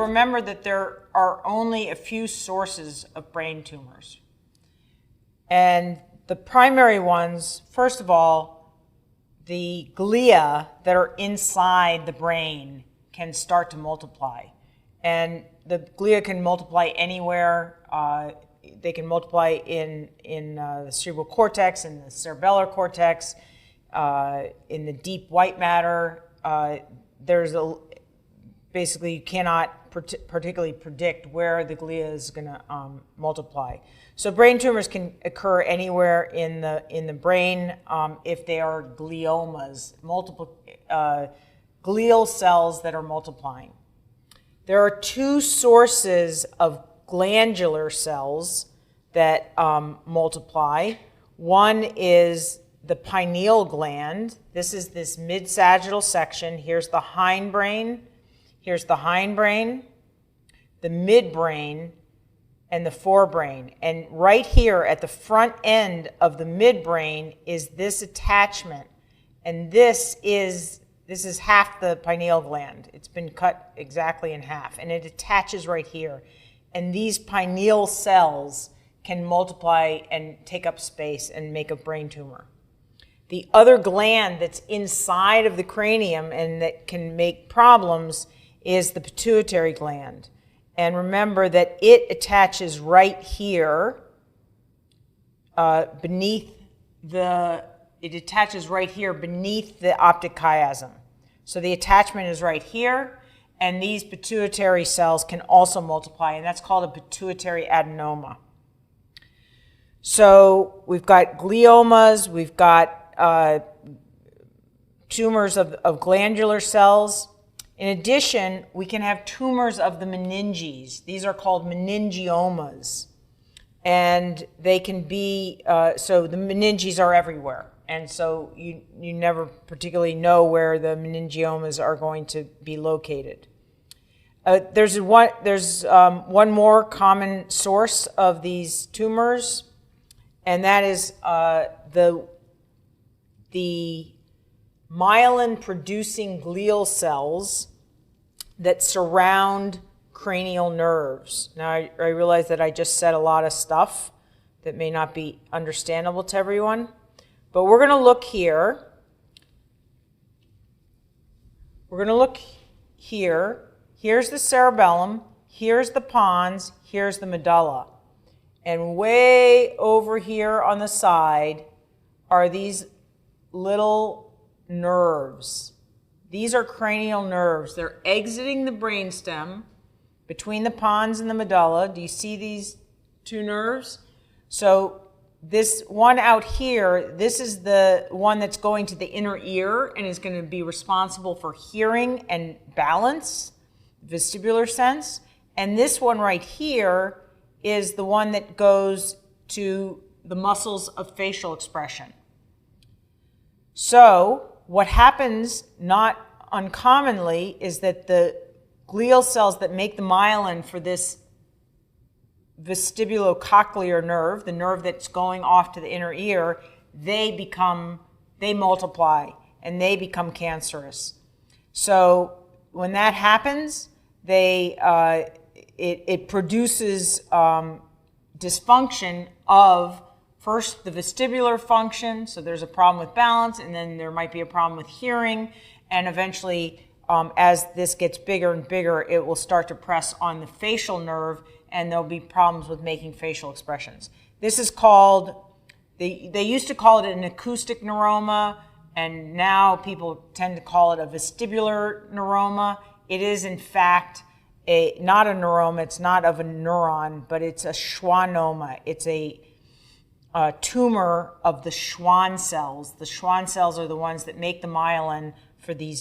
remember that there are only a few sources of brain tumors. And the primary ones, first of all, the glia that are inside the brain can start to multiply. And the glia can multiply anywhere. They can multiply in the cerebral cortex, in the cerebellar cortex, in the deep white matter. Basically, you cannot particularly predict where the glia is going to multiply. So brain tumors can occur anywhere in the brain if they are gliomas, multiple glial cells that are multiplying. There are two sources of glandular cells that multiply. One is the pineal gland. This is this mid-sagittal section. Here's the hindbrain. Here's the hindbrain, the midbrain, and the forebrain. And right here at the front end of the midbrain is this attachment. And this is half the pineal gland. It's been cut exactly in half, and it attaches right here. And these pineal cells can multiply and take up space and make a brain tumor. The other gland that's inside of the cranium and that can make problems is the pituitary gland. And remember that it attaches right here beneath the optic chiasm. So the attachment is right here, and these pituitary cells can also multiply, and that's called a pituitary adenoma. So we've got gliomas, we've got tumors of glandular cells. In addition, we can have tumors of the meninges. These are called meningiomas. And they can be, so the meninges are everywhere. And so you never particularly know where the meningiomas are going to be located. There's one more common source of these tumors, and that is the myelin-producing glial cells that surround cranial nerves. Now, I realize that I just said a lot of stuff that may not be understandable to everyone, but we're going to look here. We're going to look here. Here's the cerebellum, here's the pons, here's the medulla. And way over here on the side are these little nerves. These are cranial nerves. They're exiting the brainstem between the pons and the medulla. Do you see these two nerves? So this one out here, this is the one that's going to the inner ear and is going to be responsible for hearing and balance, vestibular sense. And this one right here is the one that goes to the muscles of facial expression. So what happens, not uncommonly, is that the glial cells that make the myelin for this vestibulocochlear nerve, the nerve that's going off to the inner ear, they multiply and they become cancerous. So when that happens, it produces dysfunction of first the vestibular function, so there's a problem with balance, and then there might be a problem with hearing, and eventually as this gets bigger and bigger, it will start to press on the facial nerve, and there'll be problems with making facial expressions. This is called, they used to call it an acoustic neuroma, and now people tend to call it a vestibular neuroma. It is in fact not a neuroma, it's not of a neuron, but it's a Schwannoma. It's a tumor of the Schwann cells. The Schwann cells are the ones that make the myelin for these